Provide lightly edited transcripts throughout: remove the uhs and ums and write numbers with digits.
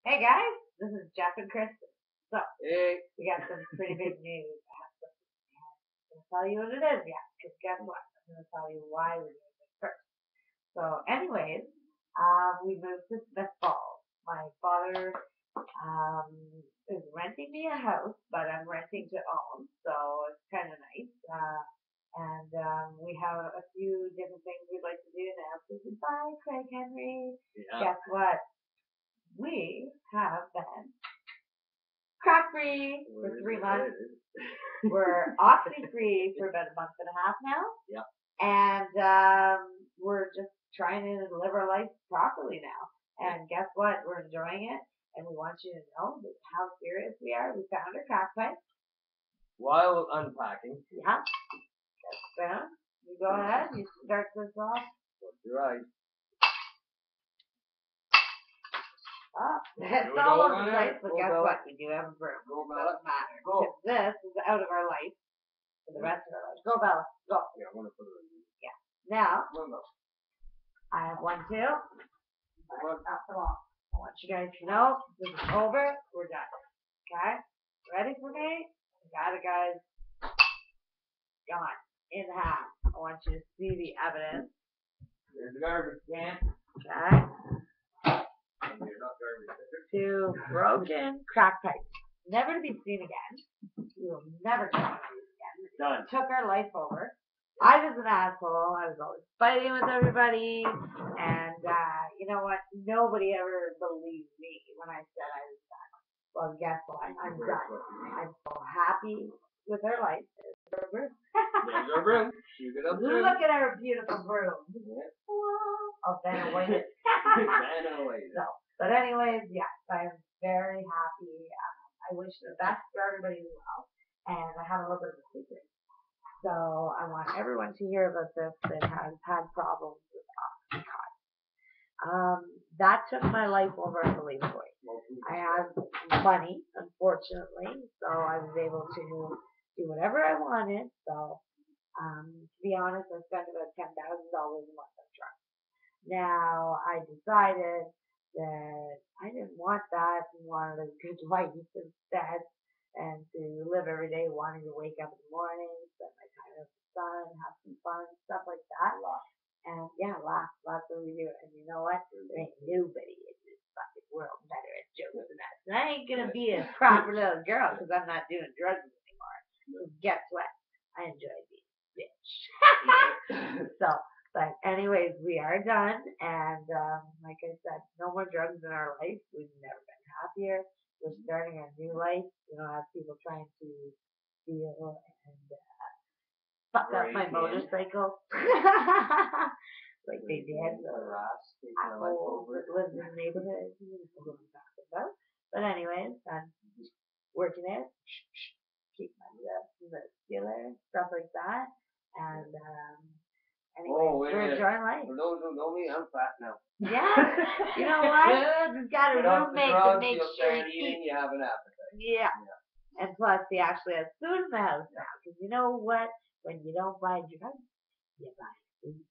Hey guys, this is Jeff and Kristen. So, Hey, we got some pretty big news. I'm going to tell you what it is yet, because guess what? I'm going to tell you why we're doing this first. So, anyways, we moved to Smith Falls. My father is renting me a house, but I'm renting to own, so it's kind of nice. And we have a few different things we'd like to do now. So goodbye, Craig Henry. yeah, Guess what? We have been crack free for 3 months. We're oxy free for about a month and a half now. Yeah. And we're just trying to live our life properly now. And guess what? We're enjoying it. And we want you to know how serious we are. We found our crack pipe. While unpacking, Yeah. That's found. You go ahead. You start this off. close your eyes. Oh, it's Do it all all over the right. place, but Go, guess Bella. what? We do have a broom. Go, It Bella. doesn't matter. Go. Because this is out of our life for the rest of our life. Go, Bella. Go. Yeah, I'm gonna put it in. Now, Come on, Bella. I have one too. Come on. Not so long. I want you guys to know this is over. We're done. Okay? Ready for me? Got it, guys. Gone. In half. I want you to see the evidence. There's the garbage can. Okay? And you're not garbage. Two broken crack pipes. Never to be seen again. We will never get one of these again. Done. It took our life over. I was an asshole. I was always fighting with everybody. And you know what? Nobody ever believed me when I said I was done. Well, guess what? I'm done. I'm so happy with our life. There's our broom. There's our broom. You get up there. Look at our beautiful broom. Yeah. Oh, Vanna waited. Man away. So, but anyways, yes, I am very happy. I wish the best for everybody as well. And I have a little bit of a secret. So I want everyone to hear about this that has had problems with Oxycontin. That took my life over unbelievably. I had money, unfortunately, so I was able to do whatever I wanted. So, to be honest, I spent about $10,000 a month on drugs. Now, I decided that I didn't want that and wanted a good life instead, and to live every day wanting to wake up in the morning, spend my time with the sun, have some fun, stuff like that. And yeah, laugh. That's what we do. And you know what? There ain't nobody in this fucking world better at jokes than us. And I ain't gonna be a proper little girl because I'm not doing drugs anymore. So guess what? I enjoy being a bitch. So, but anyways, we are done. And like I said, no more drugs in our life. We've never been happier. We're starting a new life. We don't have people trying to steal and fuck up my motorcycle. Like they did. Assholes that live in the neighborhood. You know what I'm talking about. But anyways, I'm working it. Keep my muscular, stuff like that. And anyways, we're enjoying life. For those who know me, I'm fat now. Yeah. You know what? You've got a roommate to make sure you eat. You have an appetite. Yeah. And plus, he actually has food in the house now. Because you know what? When you don't buy drugs, you buy food.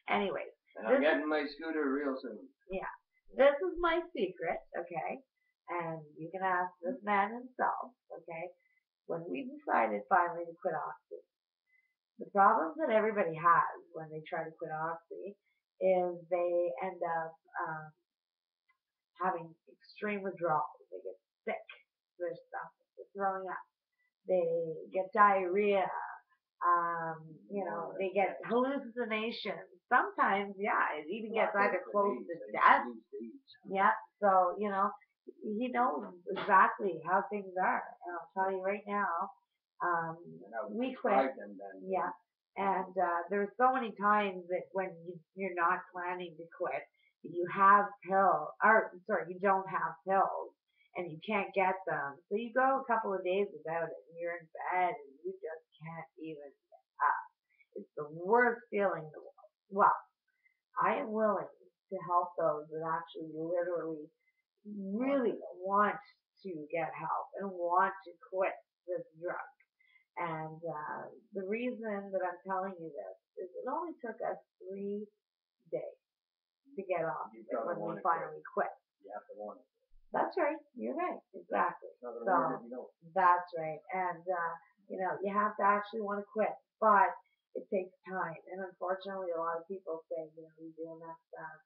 Anyways. And I'm getting my scooter real soon. Yeah. This is my secret, okay? And you can ask this man himself, okay? When we decided finally to quit Oxy, the problems that everybody has when they try to quit Oxy is they end up having extreme withdrawals. They get sick. Their stuff. They're throwing up. They get diarrhea. They get hallucinations. Sometimes, yeah, it even gets either close to death. Yeah, so, he knows exactly how things are. And I'll tell you right now, we quit. Yeah, and there's so many times that when you're not planning to quit, you have you don't have pills. And you can't get them. So you go a couple of days without it, and you're in bed, and you just can't even get up. It's the worst feeling in the world. Well, I am willing to help those that actually literally really want to get help and want to quit this drug. And the reason that I'm telling you this is it only took us 3 days to get off when we finally quit. You have to want it. That's right. You're right. Exactly. It's not gonna So work if you don't. that's right. And you have to actually want to quit, but it takes time. And unfortunately, a lot of people say, you're doing that stuff.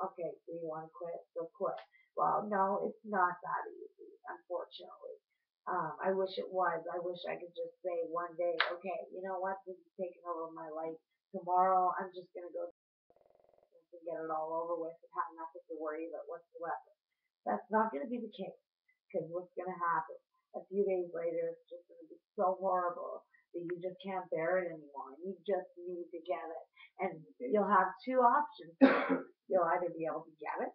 Okay, so you want to quit, so quit. Well, no, it's not that easy, unfortunately. I wish it was. I wish I could just say one day, okay, you know what, this is taking over my life. Tomorrow, I'm just gonna go and get it all over with and have nothing to worry about whatsoever. That's not going to be the case, because what's going to happen? A few days later, it's just going to be so horrible that you just can't bear it anymore. And you just need to get it. And you'll have two options. You'll either be able to get it,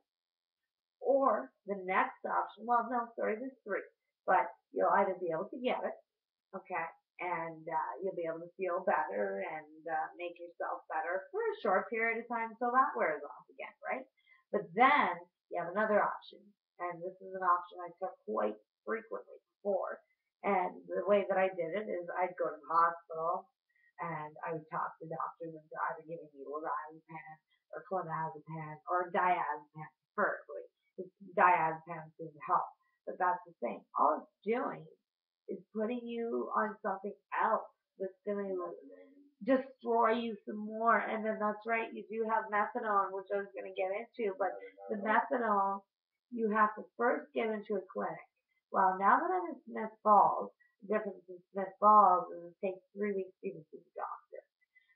or the next option, well, no, sorry, there's three. But you'll either be able to get it, okay, and you'll be able to feel better and make yourself better for a short period of time until that wears off again, right? But then you have another option, and this is an option I took quite frequently before. And the way that I did it is I'd go to the hospital and I would talk to doctors into either giving me lorazepam or clonazepam or diazepam, preferably. Diazepam seems to help, but that's the thing. All it's doing is putting you on something else that's going to destroy you some more. And then that's right, you do have methadone, which I was going to get into, but the methadone, you have to first get into a clinic. Well, now that I'm in Smith Falls, the difference in Smith Falls is it takes 3 weeks to even see the doctor.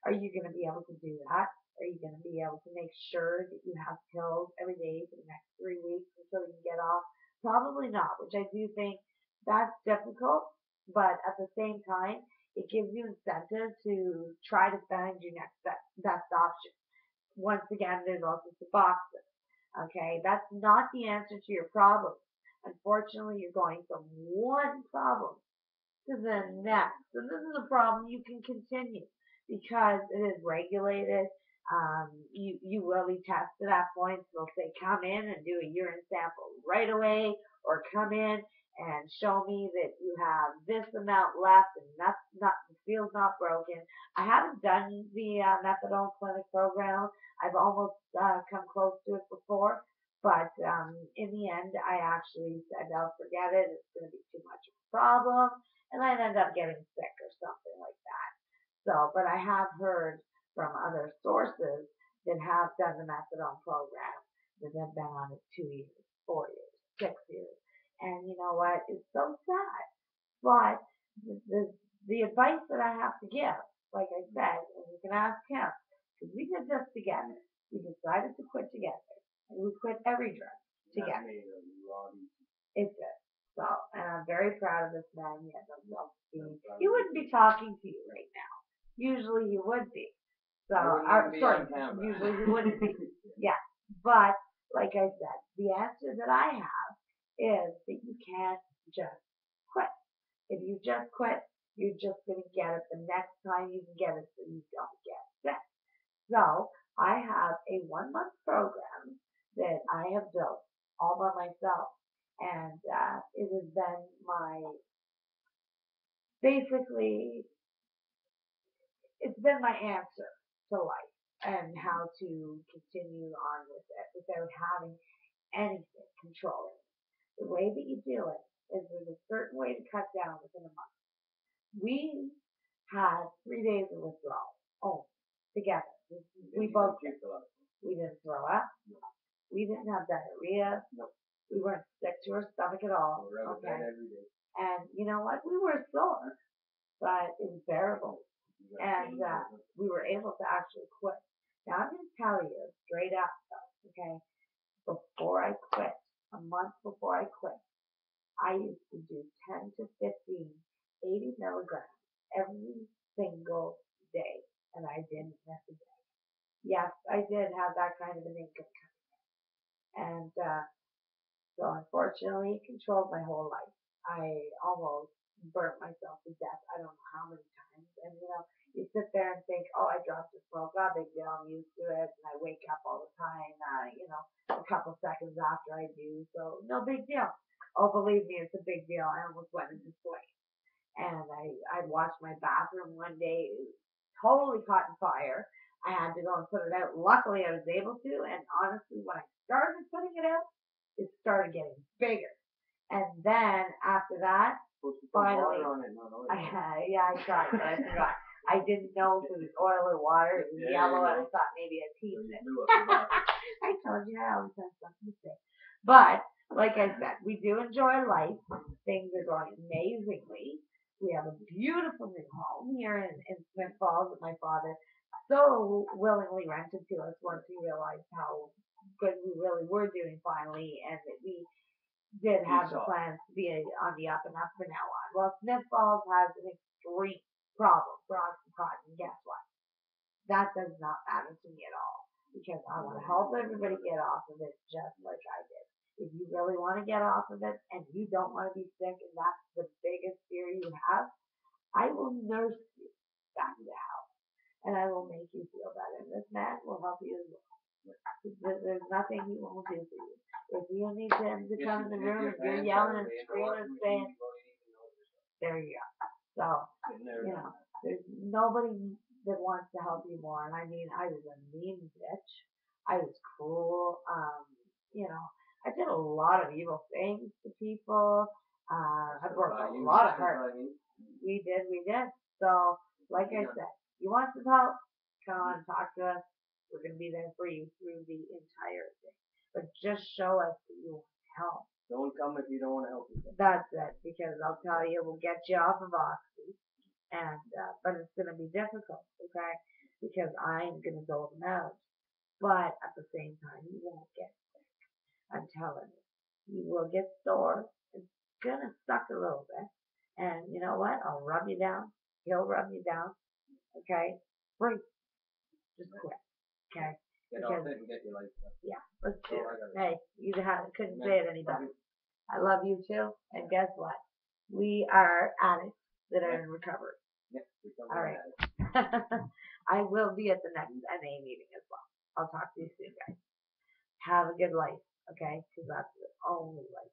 Are you going to be able to do that? Are you going to be able to make sure that you have pills every day for the next 3 weeks until you can get off? Probably not, which I do think that's difficult, but at the same time, it gives you incentive to try to find your next best option. Once again, there's also Suboxone. Okay, that's not the answer to your problem. Unfortunately, you're going from one problem to the next. And this is a problem you can continue because it is regulated. You will be tested at points. They'll say, come in and do a urine sample right away, or come in and show me that you have this amount left and that's not, the seal's not broken. I haven't done the methadone clinic program. I've almost come close to it before, but in the end, I actually said, "No, forget it. It's going to be too much of a problem," and I ended up getting sick or something like that. So, but I have heard from other sources that have done the methadone program that have been on it 2 years, 4 years, 6 years, and you know what? It's so sad. But the advice that I have to give, like I said, and you can ask him, because we did this together. We decided to quit together, and we quit every drug together. It's good. So, and I'm very proud of this man. He has a self-esteem. He wouldn't be talking to you right now. Usually he would be. So, usually he wouldn't be. Yeah. But, like I said, the answer that I have is that you can't just quit. If you just quit, you're just going to get it the next time you can get it so you don't get sick. So, I have a 1 month program that I have built all by myself. And it has been basically, it's been my answer to life and how to continue on with it without having anything controlling it. The way that you do it is there's a certain way to cut down within a month. We had 3 days of withdrawal. Oh, together. We both did. We didn't throw up. We didn't have diarrhea. We weren't sick to our stomach at all. Okay. And you know what? We were sore, but it was bearable. And we were able to actually quit. Now I'm going to tell you straight up though, okay? Before I quit, a month before I quit, I used to do 10 to 15, 80 milligrams every single day, and I didn't miss a day. Yes, I did have that kind of an income coming in. And so unfortunately, it controlled my whole life. I almost burnt myself to death. I don't know how many times. And you sit there and think, oh, I dropped a smoke, not a big deal, I'm used to it, and I wake up all the time, a couple seconds after I do, so no big deal. Oh, believe me, it's a big deal. I almost went into flames. And I watched my bathroom one day, it was totally caught in fire. I had to go and put it out. Luckily, I was able to, and honestly, when I started putting it out, it started getting bigger. And then after that, Supposed to put finally, water on it, not oil. yeah, I tried, but I forgot. I didn't know if it was oil or water. It was There yellow, you and I go. thought maybe I So peed you it. blew up the bottle. I told you I always have something to say. But like I said, we do enjoy life. Things are going amazingly. We have a beautiful new home here in Smith Falls that my father so willingly rented to us once he realized how good we really were doing finally, and that we did have the plans to be on the up and up from now on. Well, Smith Falls has an extreme problem for Oxycontin, and guess what? That does not matter to me at all because I want to help everybody get off of it just like I did. If you really want to get off of it and you don't want to be sick and that's the biggest fear you have, I will nurse you back to health and I will make you feel better. And this man will help you as well. There's nothing he won't do for you. If you need him to come in the room and you're yelling and screaming and saying, there you go. So, you know, there's nobody that wants to help you more. And I mean, I was a mean bitch. I was cruel. You know, I did a lot of evil things to people. I broke a lot of hearts. We did. So, like I said, you want some help? Come on, talk to us. We're going to be there for you through the entire thing. But just show us that you want help. Don't come if you don't want to help yourself. That's it, because I'll tell you, we'll get you off of Oxy, and but it's going to be difficult, okay? Because I'm going to dole them out, but at the same time, you won't get sick. I'm telling you, you will get sore. It's going to suck a little bit, and you know what? I'll rub you down. He'll rub you down, okay? Breathe. Just quit, okay? Get off it and get your life back. Yeah, let's do Oh, it. Hey, you couldn't say it any better. I love you too, and guess what? We are addicts that are in recovery. Yeah, All right. I will be at the next NA meeting as well. I'll talk to you soon, guys. Have a good life, okay? Because that's the only life